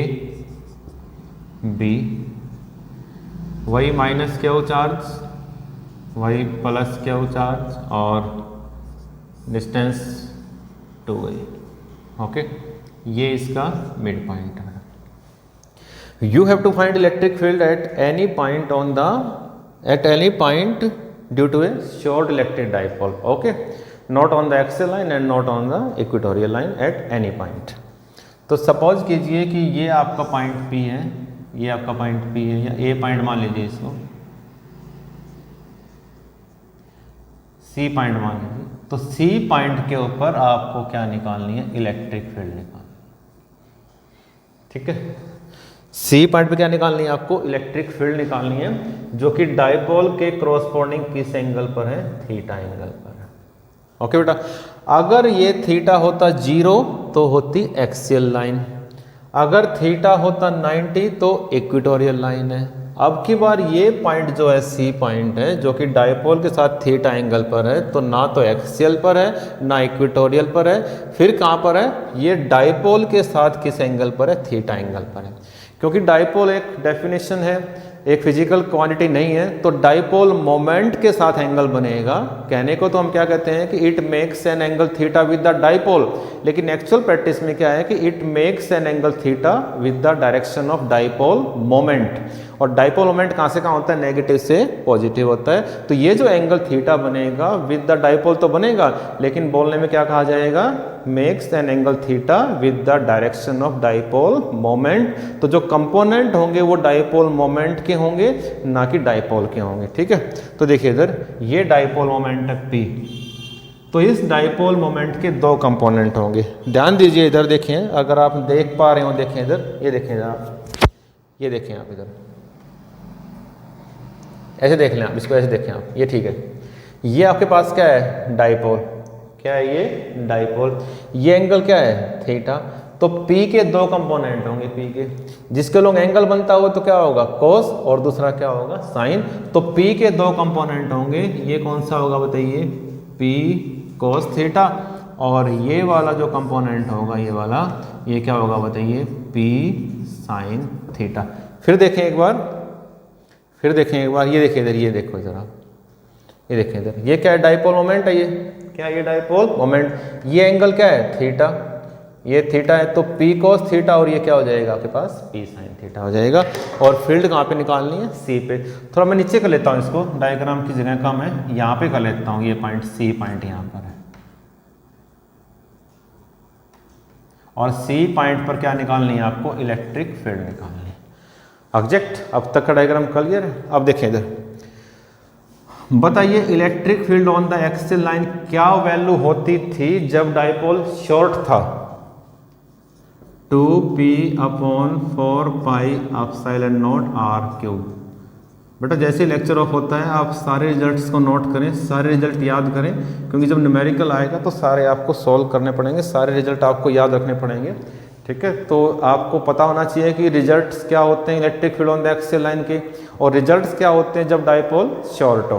B, y minus Q charge, y plus Q charge और डिस्टेंस 2a। ओके, ये इसका मिड पॉइंट है। You have to find electric field at any point on the due to a short electric dipole. Okay, not on the axial line and not on the equatorial line, at any point. तो suppose कीजिए कि ये आपका point P है, ये आपका point P है, या A पॉइंट मान लीजिए इसको, C पॉइंट मान लीजिए। तो C पॉइंट के ऊपर आपको क्या निकालनी है, इलेक्ट्रिक फील्ड निकालनी, ठीक है। सी पॉइंट पे क्या निकालनी है आपको, इलेक्ट्रिक फील्ड निकालनी है, जो कि डाइपोल के क्रॉसपोंडिंग किस एंगल पर है, थीटा एंगल पर है। ओके बेटा, अगर ये थीटा होता 0 तो होती एक्सियल लाइन, अगर थीटा होता 90 तो इक्वेटोरियल लाइन है। अब की बार ये पॉइंट जो है सी पॉइंट है जो कि डाइपोल के साथ थीटा एंगल पर है, तो ना तो एक्सियल पर है ना इक्वेटोरियल पर है, फिर कहाँ पर है, ये डाइपोल के साथ किस एंगल पर है, थीटा एंगल पर है। क्योंकि डाइपोल एक डेफिनेशन है, एक फिजिकल क्वांटिटी नहीं है, तो डाइपोल मोमेंट के साथ एंगल बनेगा। कहने को तो हम क्या कहते हैं कि it makes an angle theta with the dipole, लेकिन एक्चुअल प्रैक्टिस में क्या है कि it makes an angle theta with the direction of dipole moment. और डाइपोल मोमेंट कहाँ से कहाँ होता है, नेगेटिव से पॉजिटिव होता है। तो ये जो एंगल थीटा बनेगा विद द डाइपोल तो बनेगा, लेकिन बोलने में क्या कहा जाएगा, makes an angle theta with the direction of dipole moment. तो जो कंपोनेंट होंगे वो डाइपोल मोमेंट के होंगे, ना कि डाइपोल के होंगे। ठीक है, तो देखिए इधर ये डाइपोल मोमेंट है P, तो इस डाइपोल मोमेंट के दो कंपोनेंट होंगे। ध्यान दीजिए इधर देखें, अगर आप देख पा रहे हो, देखें इधर, ये देखें आप, ये देखें आप इधर, ऐसे देख लें आप, इसको ऐसे देखें आप, ये ठीक है। ये आपके पास क्या है, डाइपोल, क्या है ये, डाइपोल। ये एंगल क्या है, थीटा। तो P के दो कंपोनेंट होंगे, P के जिसके लोग एंगल बनता हो तो क्या होगा, कोस, और दूसरा क्या होगा, साइन। तो P के दो कंपोनेंट होंगे, ये कौन सा होगा बताइए, P कोस थीटा, और ये वाला जो कंपोनेंट होगा, ये वाला, ये क्या होगा बताइए, P साइन थीटा। फिर देखें एक बार, फिर देखें एक बार, ये देखिए इधर, ये देखो जरा, ये देखें इधर, ये क्या है, डाइपोल मोमेंट है, ये क्या है, ये डाइपोल मोमेंट। ये एंगल क्या है, थीटा, ये थीटा है, तो P cos थीटा, और ये क्या हो जाएगा आपके पास, P sin थीटा हो जाएगा। और फील्ड कहाँ पे निकालनी है, C पे। थोड़ा मैं नीचे कर लेता हूँ इसको, डायग्राम की जगह का मैं यहाँ पे कर लेता हूँ, ये पॉइंट C पॉइंट यहाँ पर है, और C पॉइंट पर क्या निकालनी है आपको, इलेक्ट्रिक फील्ड निकालनी है। ऑब्जेक्ट, अब तक का डायग्राम क्लियर है। अब देखें इधर, बताइए electric field on the axial line क्या वैल्यू होती थी जब डाइपोल शॉर्ट था, 2p अपॉन 4πε0 r³। बेटा जैसे लेक्चर ऑफ होता है आप सारे रिजल्ट्स को नोट करें, सारे रिजल्ट याद करें, क्योंकि जब न्यूमेरिकल आएगा तो सारे आपको सॉल्व करने पड़ेंगे, सारे रिजल्ट आपको याद रखने पड़ेंगे। ठीक है, तो आपको पता होना चाहिए कि रिजल्ट्स क्या होते हैं electric field on the axial line के, और रिजल्ट्स क्या होते हैं जब डाइपोल शॉर्ट हो।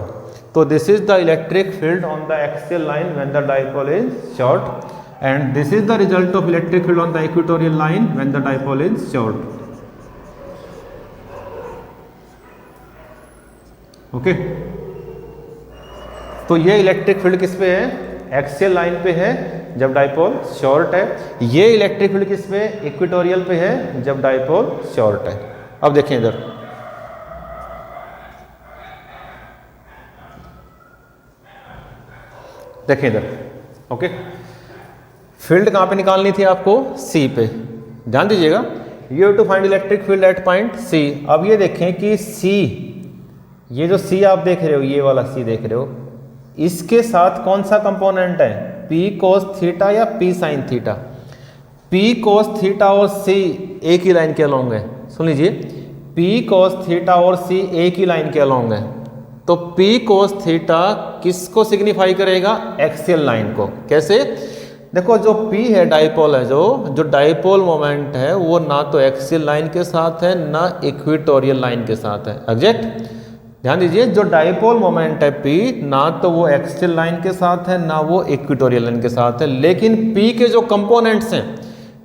तो this is the electric field on the axial line when the dipole is short, and this is the result of electric field on the equatorial line when the dipole is short. Okay, तो ये electric field किस पे है, axial line पे है जब dipole short है। ये इलेक्ट्रिक फील्ड किस पे, इक्वेटोरियल पे है जब डाइपोल शॉर्ट है। अब देखें इधर, देखें इधर, ओके, फील्ड कहाँ पे निकालनी थी आपको, C पे। ध्यान दीजिएगा, you have to find electric field at point C। अब ये देखें कि C, ये जो C आप देख रहे हो, ये वाला C देख रहे हो, इसके साथ कौन सा कंपोनेंट है, P cos थीटा या P sin theta. P cos theta और C एक ही लाइन के अलोंग है। सुन लीजिए, P cos थीटा और C एक ही लाइन के अलोंग है, तो P cos थीटा किसको सिग्निफाई करेगा, एक्सियल लाइन को। कैसे, देखो जो P है डाइपोल है, जो डाइपोल मोमेंट है वो ना तो एक्सियल लाइन के साथ है ना इक्वेटोरियल लाइन के साथ है। एग्जैक्ट, ध्यान दीजिए, जो डाइपोल मोमेंट है P ना तो वो एक्सियल लाइन के साथ है ना वो इक्वेटोरियल लाइन के साथ है, लेकिन P के जो कंपोनेंट्स हैं,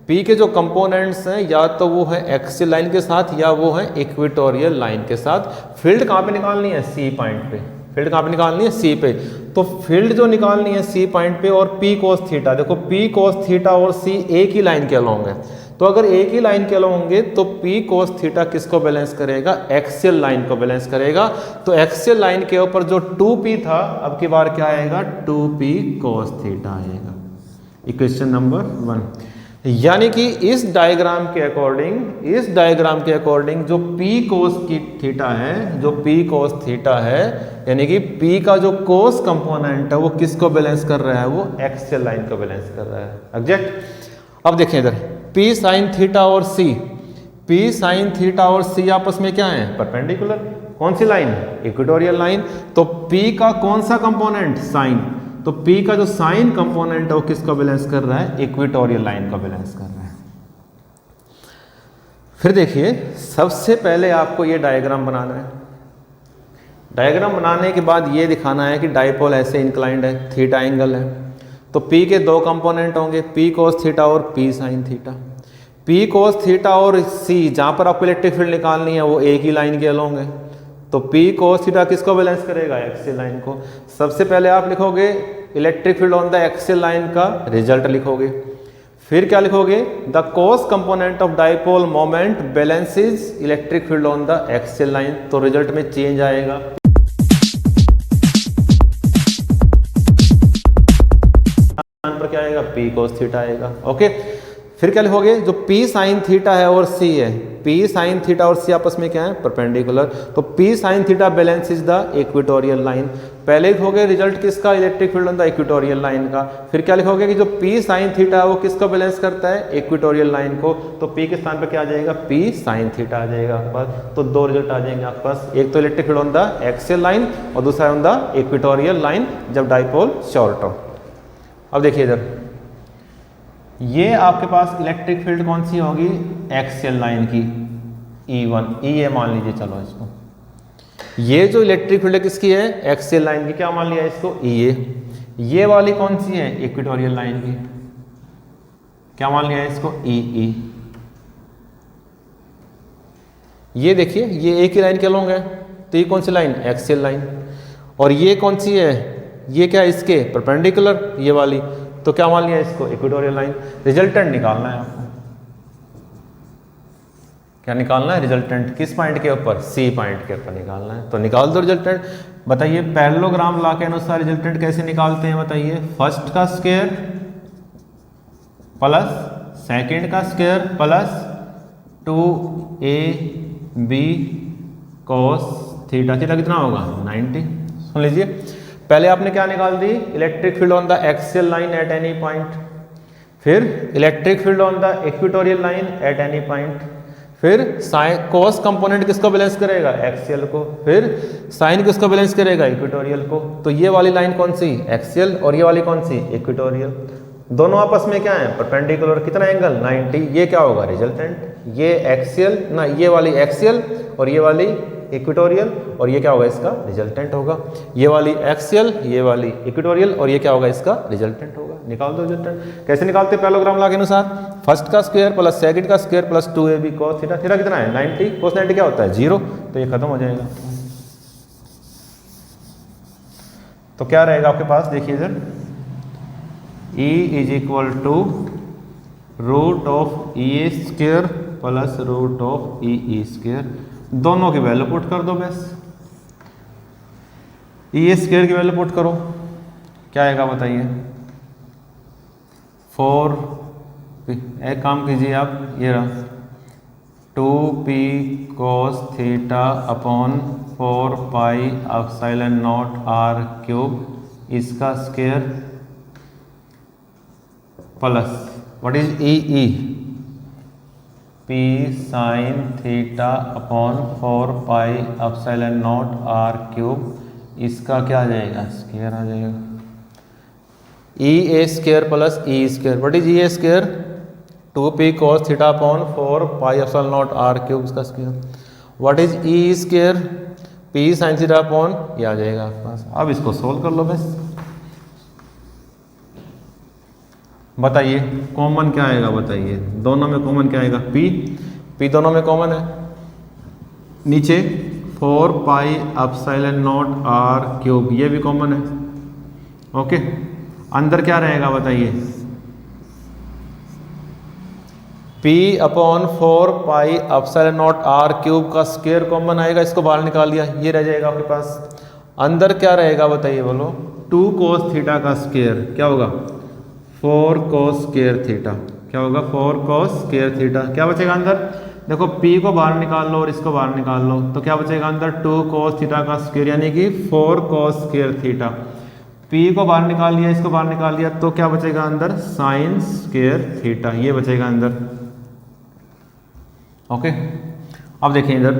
P के जो कंपोनेंट्स हैं या तो वो है एक्सियल लाइन के साथ या वो है इक्वेटोरियल लाइन के साथ। फील्ड कहाँ पे निकालनी है, C पॉइंट पे। फील्ड कहाँ पे निकालनी है, C पे। तो फील्ड जो निकालनी है C पॉइंट पे, और P cos थीटा, देखो P cos थीटा और C एक ही लाइन के अलोंग है, तो अगर एक ही लाइन के अलोंग होंगे तो P cos थीटा किसको बैलेंस करेगा, एक्सियल लाइन को बैलेंस करेगा। तो एक्सियल लाइन के ऊपर जो 2p था, अब की बार क्या आएगा, 2p cos थीटा आएगा। Equation number 1। यानी कि इस डायग्राम के अकॉर्डिंग जो P cos की थीटा है, जो P cos थीटा है, यानी कि P का जो cos कंपोनेंट है वो किसको बैलेंस कर रहा है, वो एक्सियल लाइन को बैलेंस कर रहा है। एग्जैक्ट। अब देखें इधर, P sin थीटा और P sin थीटा और C आपस में क्या है, परपेंडिकुलर। कौन सी लाइन, इक्वेटोरियल लाइन। तो P का कौन सा कंपोनेंट, साइन, तो P का जो साइन कंपोनेंट है वो किसको बैलेंस कर रहा है, इक्वेटोरियल लाइन को बैलेंस कर रहा है। फिर देखिए, सबसे पहले आपको ये डायग्राम बनाना है। डायग्राम बनाने के बाद ये दिखाना है कि डाइपोल ऐसे इंक्लाइंड है, थीटा एंगल है, तो P के दो कंपोनेंट होंगे, P cos थीटा और P sin theta. P cos theta और C, जहाँ पर आपको इलेक्ट्रिक फील्ड निकालनी है वो एक ही लाइन के अलोंग है, तो P cos थीटा किसको बैलेंस करेगा? एक्सियल लाइन को। सबसे पहले आप लिखोगे electric field on the axial line का रिजल्ट लिखोगे, फिर क्या लिखोगे? The cos component of dipole moment balances electric field on the axial line, तो रिजल्ट में चेंज आएगा। पर क्या आएगा? P cos थीटा आएगा। ओके, फिर क्या लिखोगे? जो P sin थीटा है और C है, P sin थीटा और C आपस में क्या है? परपेंडिकुलर, तो P sin theta balance is the equatorial line. पहले लिखोगे रिजल्ट किसका? Electric field on the equatorial line का। फिर क्या लिखोगे कि जो P sin थीटा है वो किसको बैलेंस करता है? इक्वेटोरियल लाइन को, तो P के स्थान पर क्या आ जाएगा? P sin थीटा आ जाएगा आपके पास। तो दो रिजल्ट आ जाएंगे आपके पास, एक तो electric field on the axial line और दूसरा ऑन द इक्वेटोरियल लाइन जब डाइपोल शॉर्ट हो। अब देखिए इधर, ये आपके पास इलेक्ट्रिक फील्ड कौन सी होगी? एक्सियल लाइन की E1, E मान लीजिए, चलो इसको। ये जो इलेक्ट्रिक फील्ड किसकी है? एक्सियल लाइन की। क्या मान लिया इसको? EA। ये वाली कौन सी है? इक्वेटोरियल लाइन की। क्या मान लिया इसको? EE। ये देखिए, ये एक ही लाइन के अलोंग है, तो ये कौन सी लाइन? Axial line. और ये कौन सी है? ये क्या है? इसके परपेंडिकुलर, ये वाली, तो क्या मान लिया इसको? Equatorial line. रिजल्टेंट निकालना है आपको। क्या निकालना है? रिजल्टेंट किस पॉइंट के ऊपर? C पॉइंट के ऊपर निकालना है, तो निकाल दो रिजल्टेंट। बताइए पैरेललोग्राम लॉ के अनुसार रिजल्टेंट कैसे निकालते हैं? बताइए, फर्स्ट का स्क्वायर प्लस सेकंड का square plus 2AB cos theta. Theta कितना होगा? 90। सुन लीजिए, पहले आपने क्या निकाल दी? Electric field on the axial line at any point, फिर electric field on the equatorial line at any point, फिर साइन कोस कंपोनेंट किसको बैलेंस करेगा? एक्सियल को, फिर साइन किसको बैलेंस करेगा? इक्वेटोरियल को। तो ये वाली लाइन कौन सी? एक्सियल, और ये वाली कौन सी? इक्वेटोरियल। दोनों आपस में क्या है? परपेंडिकुलर। कितना एंगल? 90। ये क्या होगा? रिजल्टेंट। ये एक्सियल ना, ये वाली एक्सियल और ये वाली इक्वेटोरियल, और ये क्या होगा? इसका रिजल्टेंट होगा। ये वाली एक्सियल, ये वाली इक्वेटोरियल, और ये क्या होगा? इसका रिजल्टेंट होगा। निकाल दो रिजल्टेंट। कैसे निकालते हैं? पैरेललोग्राम लॉ के अनुसार, फर्स्ट का स्क्वायर प्लस सेकंड का square plus 2AB cos theta. Theta कितना है? 90। cos 90 क्या होता है? 0। तो ये खत्म हो जाएगा। तो क्या रहेगा आपके पास? देखिए इधर, E is equal to root of EA square plus root of EE square. दोनों की वैल्यू पुट कर दो बस। EA स्क्वायर की वैल्यू पुट करो, क्या आएगा बताइए? 4, एक काम कीजिए आप, ये रहा 2P cos theta upon 4 pi epsilon naught R cube, इसका square plus what is EE? P sin theta upon 4 pi epsilon naught R cube, इसका क्या आ जाएगा? स्क्वायर आ जाएगा। EA square plus E square, what is EA square? 2P cos theta upon 4 pi epsilon naught R cube, इसका square. What is E square? P sin theta upon, ये आ जाएगा आपके पास। अब इसको सोल्व कर लो बस। बताइए कॉमन क्या आएगा? बताइए दोनों में कॉमन क्या आएगा? P दोनों में कॉमन है। नीचे 4 pi epsilon naught R cube, ये भी कॉमन है। ओके, अंदर क्या रहेगा बताइए? P upon 4 pi epsilon naught R cube का स्क्वायर कॉमन आएगा, इसको बाहर निकाल दिया, ये रह जाएगा आपके पास। अंदर क्या रहेगा बताइए? बोलो 2 cos थीटा का स्क्वायर क्या होगा? 4 cos स्क्वायर थीटा। क्या होगा? 4 cos स्क्वायर थीटा। क्या बचेगा अंदर? देखो P को बाहर निकाल लो और इसको बाहर निकाल लो, तो क्या बचेगा अंदर? 2 cos थीटा का स्क्वायर यानी कि 4 cos स्क्वायर थीटा। P को बाहर निकाल लिया, इसको बाहर निकाल लिया, तो क्या बचेगा अंदर? साइन स्क्वायर थीटा, ये बचेगा अंदर। ओके, अब देखें इधर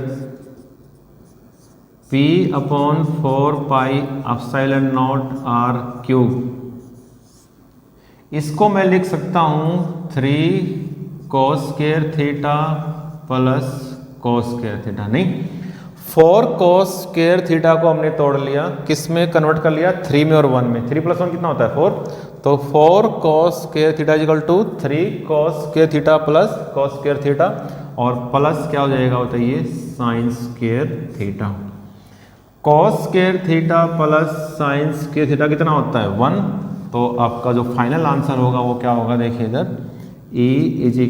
P upon 4 pi epsilon naught R cube, इसको मैं लिख सकता हूं 3 cos square theta plus cos square theta, नहीं 4 cos स्क्वायर थीटा को हमने तोड़ लिया, किस में कन्वर्ट कर लिया, 3 में और 1 में। 3 + 1 कितना होता है 4, तो 4 cos square theta equal to 3 cos square theta plus cos square theta, और प्लस क्या हो जाएगा बताइए sin square theta. cos square theta plus sin square theta कितना होता है 1, तो आपका जो फाइनल आंसर होगा वो क्या होगा, देखिए इधर E =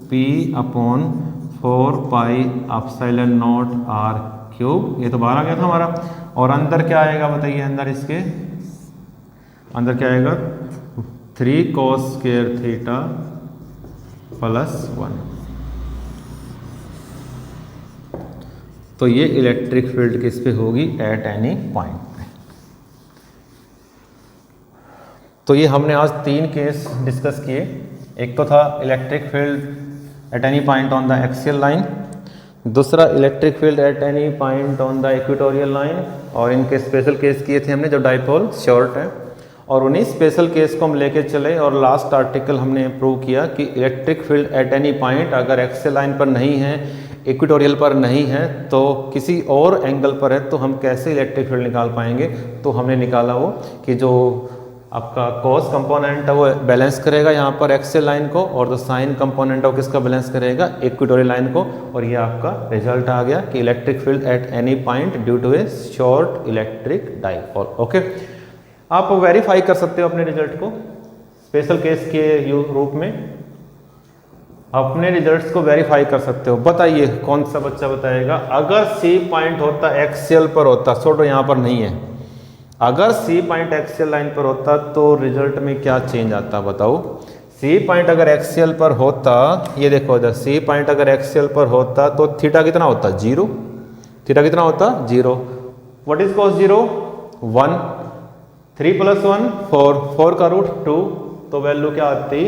P/4 pi epsilon naught r cube, ये तो बाहर आ गया था हमारा। और अंदर क्या आएगा बताइए, अंदर इसके अंदर क्या आएगा 3 cos स्क्वायर थीटा प्लस 1। तो ये इलेक्ट्रिक फील्ड किस पे होगी, एट एनी पॉइंट पे। तो ये हमने आज 3 केस डिस्कस किए। एक तो था electric field at any point on the axial line, दूसरा electric field at any point on the equatorial line, और इनके स्पेशल केस किए थे हमने जो डाइपोल शॉर्ट है, और उन्हीं स्पेशल केस को हम लेके चले। और लास्ट आर्टिकल हमने प्रूव किया कि electric field at any point अगर एक्सियल लाइन पर नहीं है, इक्वेटोरियल पर नहीं है, तो किसी और एंगल पर है, तो हम कैसे इलेक्ट्रिक फील्ड निकाल पाएंगे। तो हमने निकाला वो कि जो आपका cos कंपोनेंट है वो बैलेंस करेगा यहाँ पर एक्सियल लाइन को, और जो साइन कंपोनेंट है वो किसका बैलेंस करेगा, इक्वेटोरियल लाइन को। और ये आपका रिजल्ट आ गया कि electric field at any point due to a short electric dipole. Okay, आप वेरीफाई कर सकते हो अपने रिजल्ट को स्पेशल केस के रूप में, अपने रिजल्ट्स को वेरीफाई कर सकते हो। बताइए कौन सा बच्चा बताएगा, अगर सी पॉइंट होता एक्सियल पर होता, छोड़ो यहाँ पर नहीं है, अगर सी पॉइंट एक्सियल लाइन पर होता तो रिजल्ट में क्या चेंज आता, बताओ। सी पॉइंट अगर एक्सियल पर होता, ये देखो इधर सी पॉइंट अगर एक्सियल पर होता तो थीटा कितना होता, 0। थीटा कितना होता, 0। What is cos 0, 1। 3 + 1 4, 4 का रूट 2, तो वैल्यू क्या आती,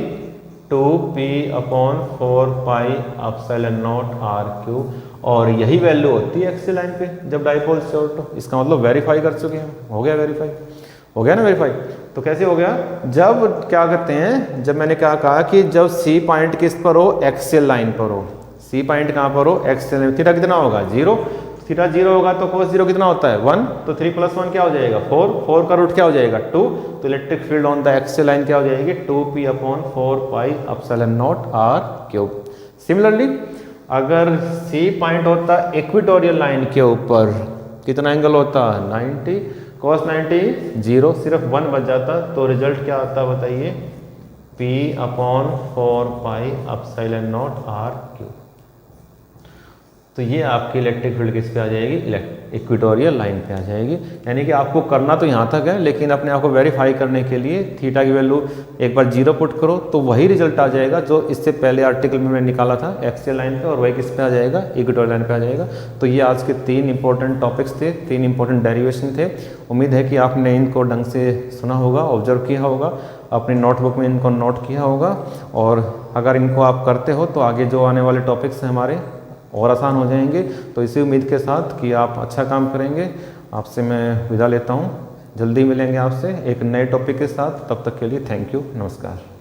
2p/4 पाई एप्सिलॉन नॉट r क्यूब। और यही वैल्यू होती है एक्सियल लाइन पे जब डाइपोल शॉर्ट हो। इसका मतलब वेरीफाई कर चुके हैं, हो गया वेरीफाई, हो गया ना वेरीफाई। तो कैसे हो गया, जब क्या करते हैं, जब मैंने क्या कहा कि जब सी पॉइंट किस पर हो, एक्सियल लाइन पर हो। सी पॉइंट कहाँ पर हो, एक्सियल लाइन। थीटा कितना होगा, 0। थीटा 0 होगा तो cos 0 कितना होता है, 1। तो 3 + 1 क्या हो जाएगा, 4। 4 का रूट क्या हो जाएगा, 2। तो electric field on the axial line क्या हो जाएगी, 2p/4 पाई epsilon naught r cube. Similarly अगर सी पॉइंट होता इक्वेटोरियल लाइन के ऊपर, कितना एंगल होता, 90। cos 90 0, सिर्फ 1 बच जाता, तो रिजल्ट क्या आता बताइए, p/4 pi epsilon naught r cube. तो ये आपकी इलेक्ट्रिक फील्ड किस पे आ जाएगी, इक्वेटोरियल लाइन पे आ जाएगी। यानी कि आपको करना तो यहाँ तक है, लेकिन अपने आप को वेरीफाई करने के लिए थीटा की वैल्यू एक बार 0 पुट करो तो वही रिजल्ट आ जाएगा जो इससे पहले आर्टिकल में मैंने निकाला था एक्सियल लाइन पे, और वही किस पे आ जाएगा, इक्वेटोरियल लाइन पे आ जाएगा। तो ये आज के 3 इंपॉर्टेंट टॉपिक्स थे, 3 इंपॉर्टेंट डेरिवेशन थे। उम्मीद है कि आपने इनको ढंग से सुना होगा, ऑब्जर्व किया होगा, अपनी नोटबुक में इनको नोट किया होगा, और अगर इनको आप करते हो तो आगे जो आने वाले टॉपिक्स हैं हमारे और आसान हो जाएंगे। तो इसी उम्मीद के साथ कि आप अच्छा काम करेंगे, आपसे मैं विदा लेता हूँ। जल्दी मिलेंगे आपसे एक नए टॉपिक के साथ, तब तक के लिए थैंक यू, नमस्कार।